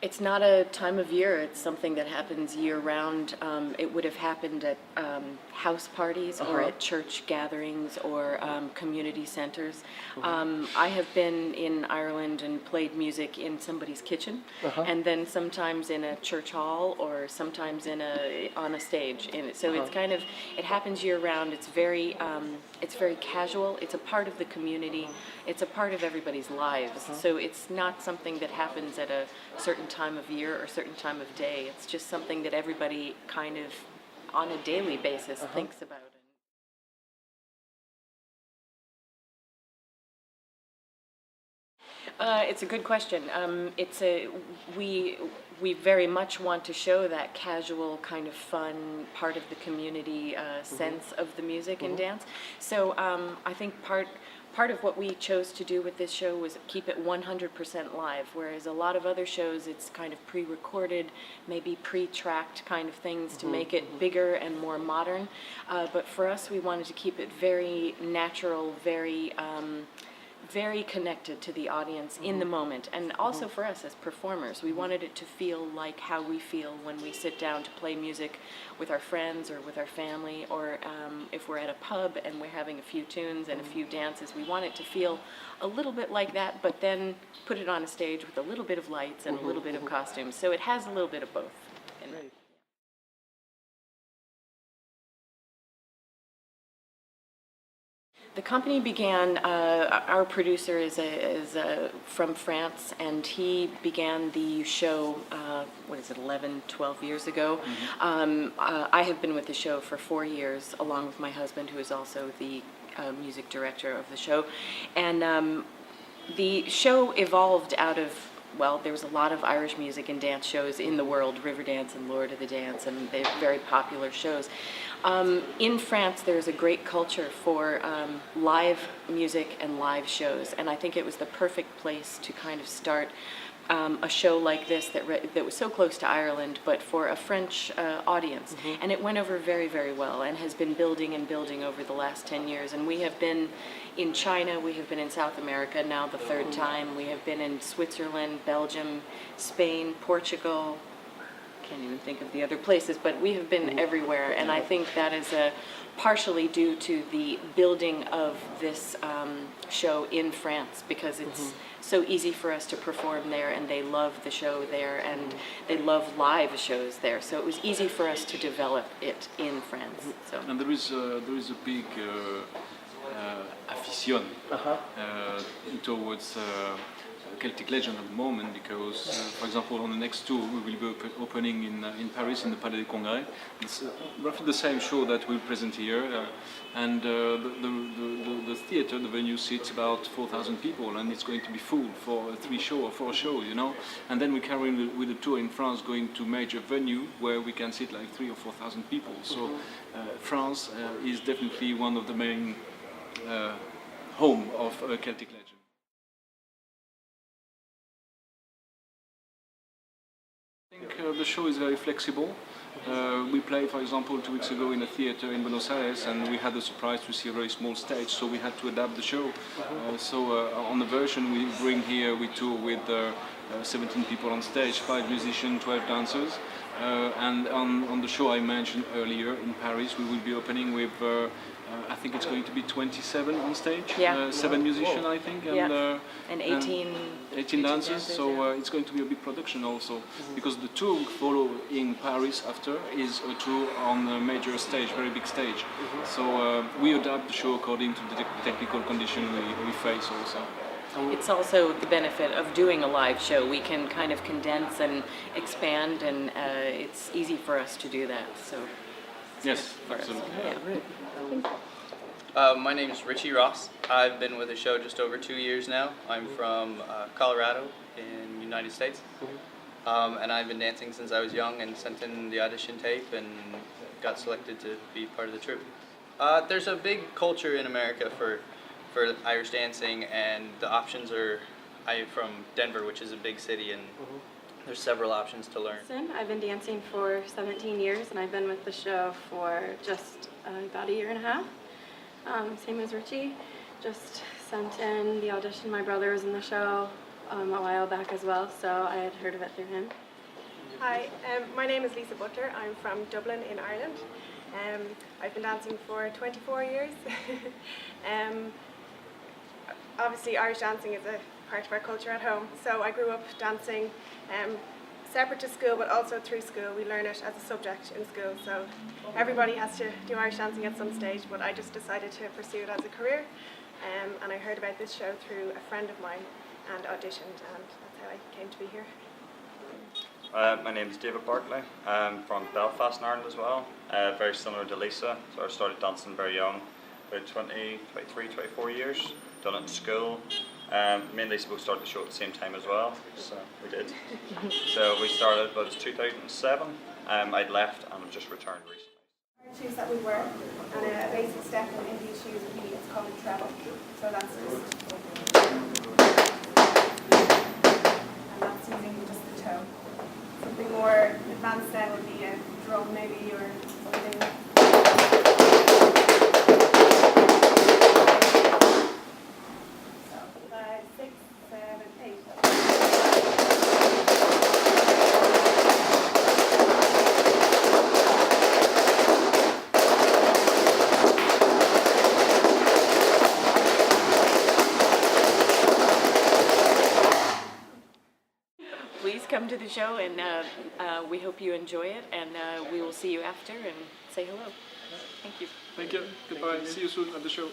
It's not a time of year, it's something that happens year-round. It would have happened at house parties or at church gatherings or community centers. I have been in Ireland and played music in somebody's kitchen, and then sometimes in a church hall or sometimes on a stage. So it's kind of, it happens year-round. It's very casual. It's a part of the community. It's a part of everybody's lives. So it's not something that happens at a certain time of year or certain time of day. It's just something that everybody kind of on a daily basis thinks about. It's a good question. We very much want to show that casual kind of fun part of the community sense of the music and dance. So I think part of what we chose to do with this show was keep it 100% live, whereas a lot of other shows it's kind of pre-recorded, maybe pre-tracked kind of things to make it bigger and more modern. But for us, we wanted to keep it very natural, very connected to the audience in the moment, and also for us as performers. We wanted it to feel like how we feel when we sit down to play music with our friends or with our family, or if we're at a pub and we're having a few tunes and a few dances. We want it to feel a little bit like that, but then put it on a stage with a little bit of lights and a little bit of costumes. So it has a little bit of both in it. The company began, our producer is from France, and he began the show, 11, 12 years ago. I have been with the show for 4 years, along with my husband, who is also the music director of the show. And the show evolved out of, well, there was a lot of Irish music and dance shows in the world, Riverdance and Lord of the Dance, and they're very popular shows. In France, there's a great culture for live music and live shows, and I think it was the perfect place to kind of start a show like this that was so close to Ireland, but for a French audience. And it went over very, very well and has been building and building over the last 10 years. And we have been in China, we have been in South America, now the third time. We have been in Switzerland, Belgium, Spain, Portugal. Can't even think of the other places, but we have been everywhere, and I think that is partially due to the building of this show in France, because it's so easy for us to perform there, and they love the show there, and they love live shows there. So it was easy for us to develop it in France. So. And there is a big afición towards Celtic Legends at the moment, because, for example, on the next tour we will be opening in Paris in the Palais des Congrès. It's roughly the same show that we'll present here, and the theatre, the venue, seats about 4,000 people, and it's going to be full for 3 or 4 shows, you know. And then we carry on with the tour in France, going to major venue where we can sit like 3,000 or 4,000 people. So France is definitely one of the main home of Celtic Legends. I think the show is very flexible. We played, for example, 2 weeks ago in a theatre in Buenos Aires, and we had the surprise to see a very small stage, so we had to adapt the show. On the version we bring here, we tour with 17 people on stage, 5 musicians, 12 dancers. And on the show I mentioned earlier in Paris, we will be opening with, I think it's going to be 27 on stage, 7 musicians I think, and 18 dancers, so it's going to be a big production also, because the tour we follow in Paris after is a tour on a major stage, very big stage. So we adapt the show according to the technical condition we face also. It's also the benefit of doing a live show. We can kind of condense and expand, and it's easy for us to do that. So yes, absolutely. My name is Richie Ross. I've been with the show just over 2 years now. I'm from Colorado in the United States. And I've been dancing since I was young, and sent in the audition tape and got selected to be part of the troupe. There's a big culture in America for Irish dancing, and the options are, I'm from Denver, which is a big city, and there's several options to learn. I've been dancing for 17 years, and I've been with the show for just about 1.5 years. Same as Richie, just sent in the audition. My brother was in the show, a while back as well, so I had heard of it through him. Hi, my name is Lisa Butler. I'm from Dublin in Ireland. I've been dancing for 24 years. Obviously Irish dancing is a part of our culture at home, so I grew up dancing separate to school but also through school. We learn it as a subject in school, so everybody has to do Irish dancing at some stage, but I just decided to pursue it as a career, and I heard about this show through a friend of mine and auditioned, and that's how I came to be here. My name is David Bartley. I'm from Belfast in Ireland as well, very similar to Lisa. So I started dancing very young, about 23, 24 years, done it in school. Me and Lisa both started the show at the same time as well, so we did. So we started, but it's 2007. I'd left and just returned recently. Shoes that we wear, and a basic step in these shoes would be, it's called a treble. So that's just, and that's using just the toe. Something more advanced then would be a drum maybe, or something. So 5, 6, 7, 8. Please come to the show, and we hope you enjoy it, and we will see you after and say hello. Thank you. Thank you. Goodbye. See you soon at the show.